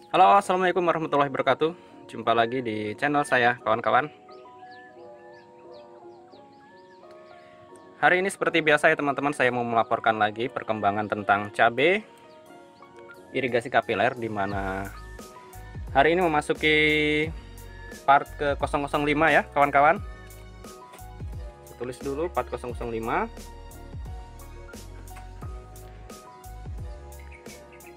Halo, assalamualaikum warahmatullahi wabarakatuh. Jumpa lagi di channel saya, kawan-kawan. Hari ini seperti biasa ya teman-teman, saya mau melaporkan lagi perkembangan tentang cabai irigasi kapiler, di mana hari ini memasuki part ke 005 ya kawan-kawan. Tulis dulu part 005.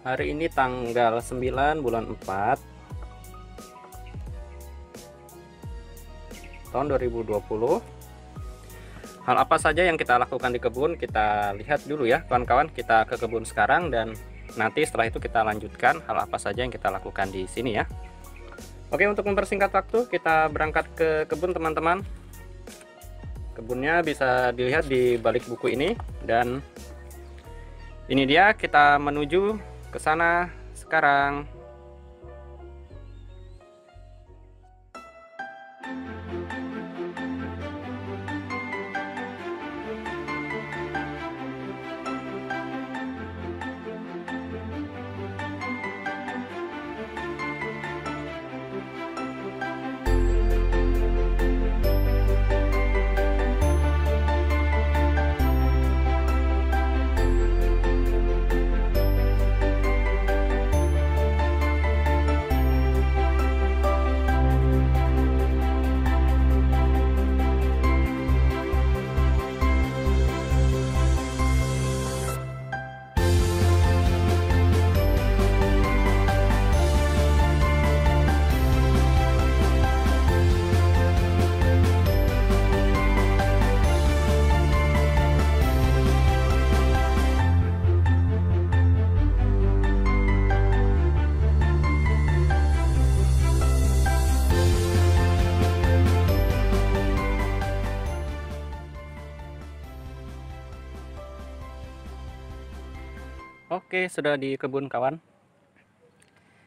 Hari ini tanggal 9 bulan 4 tahun 2020. Hal apa saja yang kita lakukan di kebun, kita lihat dulu ya kawan-kawan. Kita ke kebun sekarang dan nanti setelah itu kita lanjutkan hal apa saja yang kita lakukan di sini ya. Oke, untuk mempersingkat waktu kita berangkat ke kebun teman-teman. Kebunnya bisa dilihat di balik buku ini, dan ini dia, kita menuju ke sana sekarang. Oke, sudah di kebun kawan.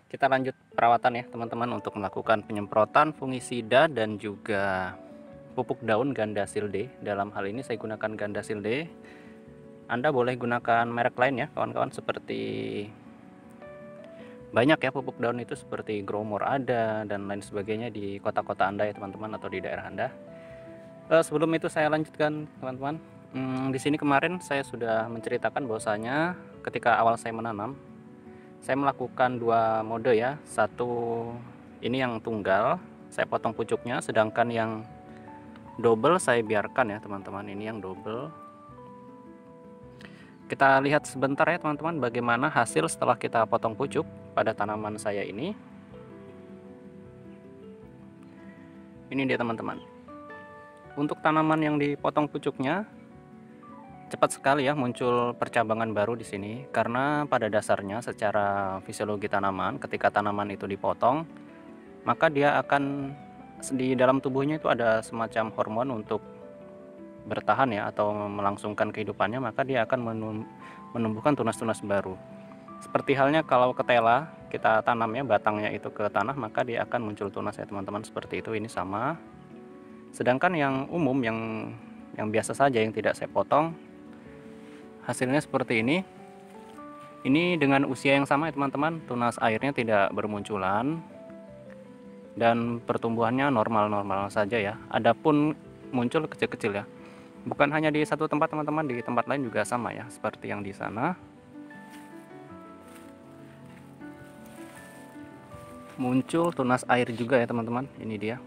Kita lanjut perawatan ya teman-teman, untuk melakukan penyemprotan fungisida dan juga pupuk daun Gandasil-D. Dalam hal ini saya gunakan Gandasil-D. Anda boleh gunakan merek lain ya kawan-kawan, seperti banyak ya pupuk daun itu, seperti Growmore ada dan lain sebagainya di kota-kota Anda ya teman-teman, atau di daerah Anda. Sebelum itu saya lanjutkan teman-teman. Di sini kemarin saya sudah menceritakan bahwasanya ketika awal saya menanam, saya melakukan dua mode ya. Satu, ini yang tunggal, saya potong pucuknya, sedangkan yang double saya biarkan ya teman-teman. Ini yang double. Kita lihat sebentar ya teman-teman, bagaimana hasil setelah kita potong pucuk pada tanaman saya ini. Ini dia teman-teman. Untuk tanaman yang dipotong pucuknya, cepat sekali ya muncul percabangan baru di sini, karena pada dasarnya secara fisiologi tanaman, ketika tanaman itu dipotong, maka dia akan, di dalam tubuhnya itu ada semacam hormon untuk bertahan ya, atau melangsungkan kehidupannya, maka dia akan menumbuhkan tunas-tunas baru. Seperti halnya kalau ketela kita tanamnya batangnya itu ke tanah, maka dia akan muncul tunas ya teman-teman, seperti itu. Ini sama. Sedangkan yang umum, yang biasa saja, yang tidak saya potong, hasilnya seperti ini. Ini dengan usia yang sama ya teman-teman, tunas airnya tidak bermunculan dan pertumbuhannya normal-normal saja ya. Adapun muncul kecil-kecil ya. Bukan hanya di satu tempat teman-teman, di tempat lain juga sama ya, seperti yang di sana. Muncul tunas air juga ya teman-teman, ini dia.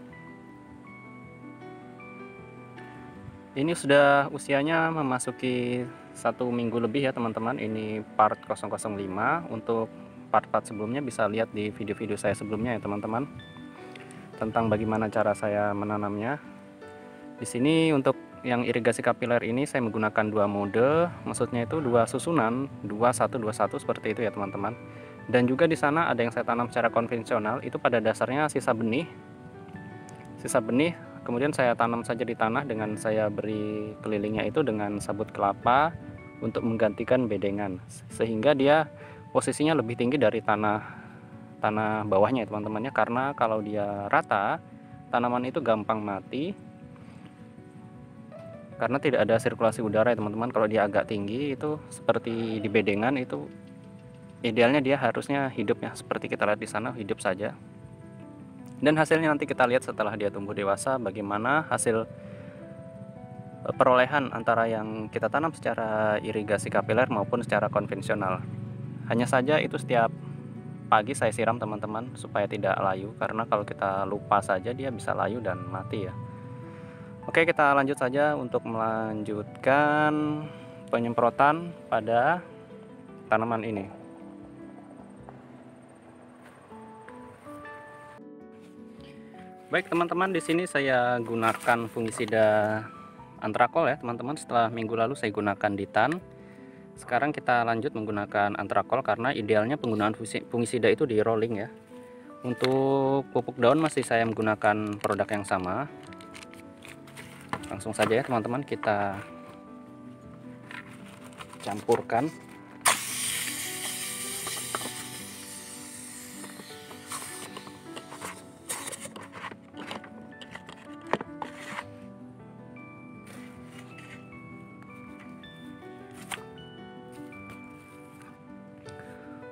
Ini sudah usianya memasuki 1 minggu lebih ya teman-teman. Ini part 005. Untuk part-part sebelumnya bisa lihat di video-video saya sebelumnya ya teman-teman, tentang bagaimana cara saya menanamnya. Di sini untuk yang irigasi kapiler ini saya menggunakan dua mode, maksudnya itu dua susunan, 2121 seperti itu ya teman-teman. Dan juga di sana ada yang saya tanam secara konvensional, itu pada dasarnya sisa benih. Kemudian saya tanam saja di tanah dengan saya beri kelilingnya itu dengan sabut kelapa untuk menggantikan bedengan, sehingga dia posisinya lebih tinggi dari tanah bawahnya ya teman-temannya. Karena kalau dia rata, tanaman itu gampang mati karena tidak ada sirkulasi udara ya teman-teman. Kalau dia agak tinggi, itu seperti di bedengan, itu Idealnya dia harusnya hidup ya, seperti kita lihat di sana, hidup saja. Dan hasilnya nanti kita lihat setelah dia tumbuh dewasa bagaimana hasil perolehan antara yang kita tanam secara irigasi kapiler maupun secara konvensional. Hanya saja itu setiap pagi saya siram teman-teman supaya tidak layu, karena kalau kita lupa saja dia bisa layu dan mati ya. Oke, kita lanjut saja untuk melanjutkan penyemprotan pada tanaman ini. Baik teman-teman, di sini saya gunakan fungisida antrakol ya teman-teman. Setelah minggu lalu saya gunakan ditan. Sekarang kita lanjut menggunakan antrakol karena idealnya penggunaan fungisida itu di rolling ya. Untuk pupuk daun masih saya menggunakan produk yang sama. Langsung saja ya teman-teman, kita campurkan.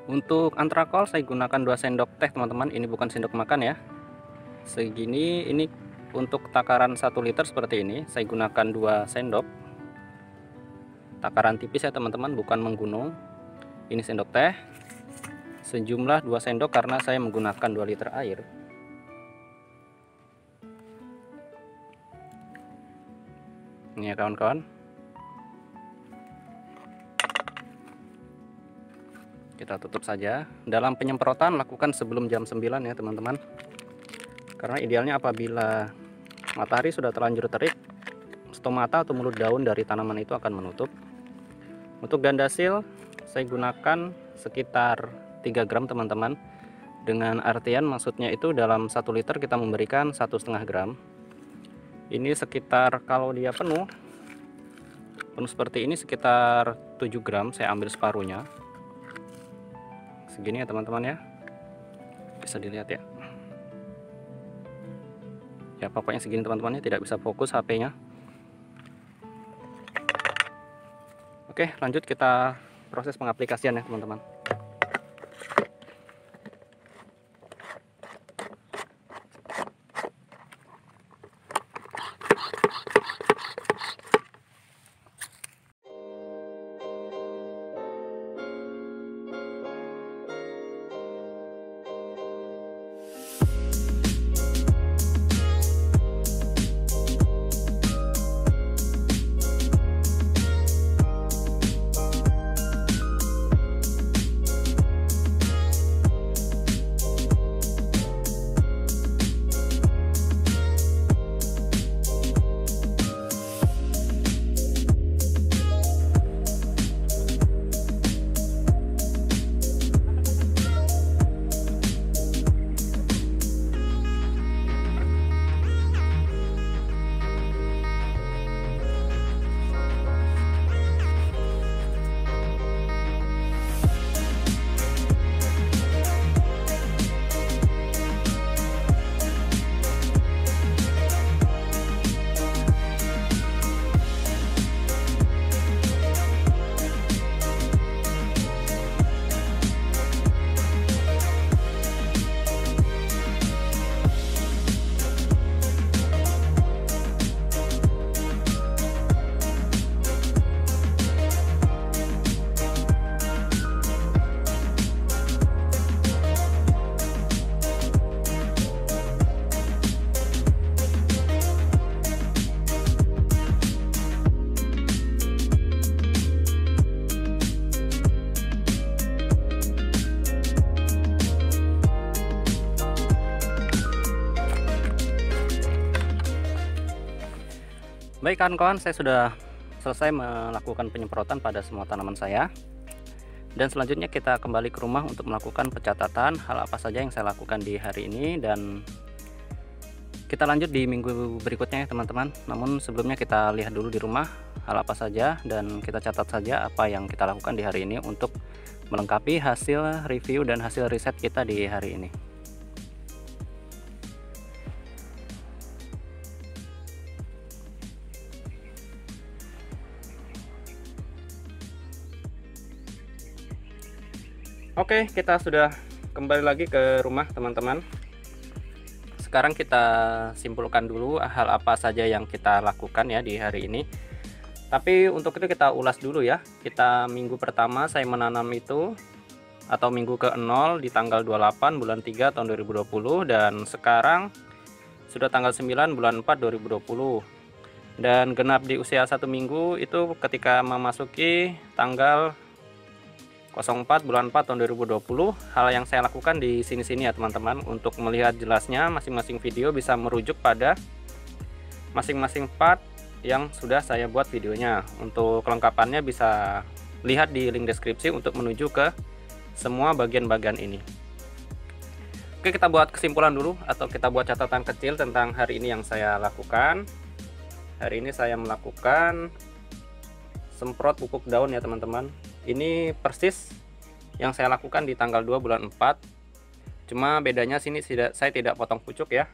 Untuk antrakol saya gunakan 2 sendok teh teman-teman. Ini bukan sendok makan ya. Segini, ini untuk takaran 1 liter seperti ini. Saya gunakan 2 sendok. Takaran tipis ya teman-teman, bukan menggunung. Ini sendok teh. Sejumlah 2 sendok karena saya menggunakan 2 liter air. Ini ya kawan-kawan. Kita tutup saja. Dalam penyemprotan lakukan sebelum jam 9 ya teman-teman. Karena idealnya apabila matahari sudah terlanjur terik, stomata atau mulut daun dari tanaman itu akan menutup. Untuk gandasil saya gunakan sekitar 3 gram teman-teman. Dengan artian maksudnya itu dalam 1 liter kita memberikan 1,5 gram. Ini sekitar, kalau dia penuh seperti ini sekitar 7 gram, saya ambil separuhnya. Segini ya teman-teman ya, bisa dilihat ya. Ya pokoknya segini teman-teman ya, tidak bisa fokus HP-nya. Oke, lanjut kita proses pengaplikasian ya teman-teman. Baik kawan-kawan, saya sudah selesai melakukan penyemprotan pada semua tanaman saya. Dan selanjutnya kita kembali ke rumah untuk melakukan pencatatan hal apa saja yang saya lakukan di hari ini, dan kita lanjut di minggu berikutnya ya teman-teman. Namun sebelumnya kita lihat dulu di rumah hal apa saja, dan kita catat saja apa yang kita lakukan di hari ini untuk melengkapi hasil review dan hasil riset kita di hari ini. Oke, kita sudah kembali lagi ke rumah teman-teman. Sekarang kita simpulkan dulu hal apa saja yang kita lakukan ya di hari ini. Tapi untuk itu kita ulas dulu ya. Kita minggu pertama saya menanam itu, atau minggu ke-0 di tanggal 28 bulan 3 tahun 2020, dan sekarang sudah tanggal 9 bulan 4 2020. Dan genap di usia 1 minggu itu ketika memasuki tanggal 04 bulan 4 tahun 2020. Hal yang saya lakukan di sini-sini ya teman-teman. Untuk melihat jelasnya masing-masing video bisa merujuk pada masing-masing part yang sudah saya buat videonya. Untuk kelengkapannya bisa lihat di link deskripsi untuk menuju ke semua bagian-bagian ini. Oke, kita buat kesimpulan dulu, atau kita buat catatan kecil tentang hari ini yang saya lakukan. Hari ini saya melakukan semprot pupuk daun ya teman-teman. Ini persis yang saya lakukan di tanggal 2 bulan 4. Cuma bedanya sini saya tidak potong pucuk ya,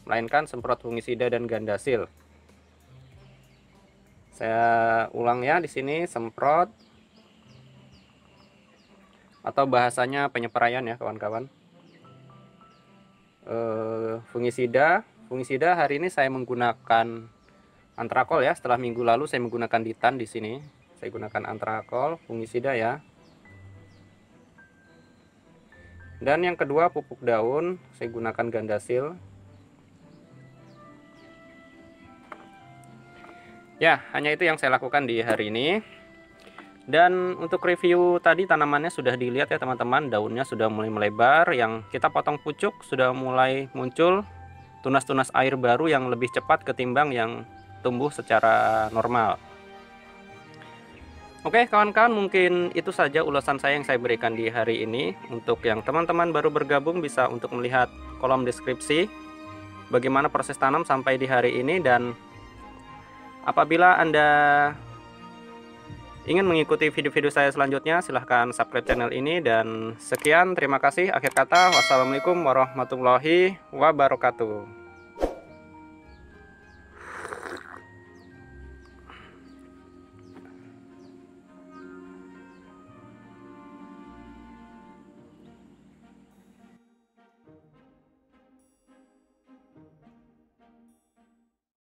melainkan semprot fungisida dan gandasil. Saya ulang ya, di sini semprot, atau bahasanya penyepraian ya kawan-kawan. Fungisida hari ini saya menggunakan antrakol ya. Setelah minggu lalu saya menggunakan ditan, di sini saya gunakan antrakol fungisida ya. Dan yang kedua pupuk daun saya gunakan gandasil. Ya, hanya itu yang saya lakukan di hari ini. Dan untuk review tadi tanamannya sudah dilihat ya teman-teman, daunnya sudah mulai melebar, yang kita potong pucuk sudah mulai muncul tunas-tunas air baru yang lebih cepat ketimbang yang tumbuh secara normal. Oke kawan-kawan, mungkin itu saja ulasan saya yang saya berikan di hari ini. Untuk yang teman-teman baru bergabung bisa untuk melihat kolom deskripsi bagaimana proses tanam sampai di hari ini. Dan apabila Anda ingin mengikuti video-video saya selanjutnya, silahkan subscribe channel ini. Dan sekian, terima kasih. Akhir kata, wassalamualaikum warahmatullahi wabarakatuh.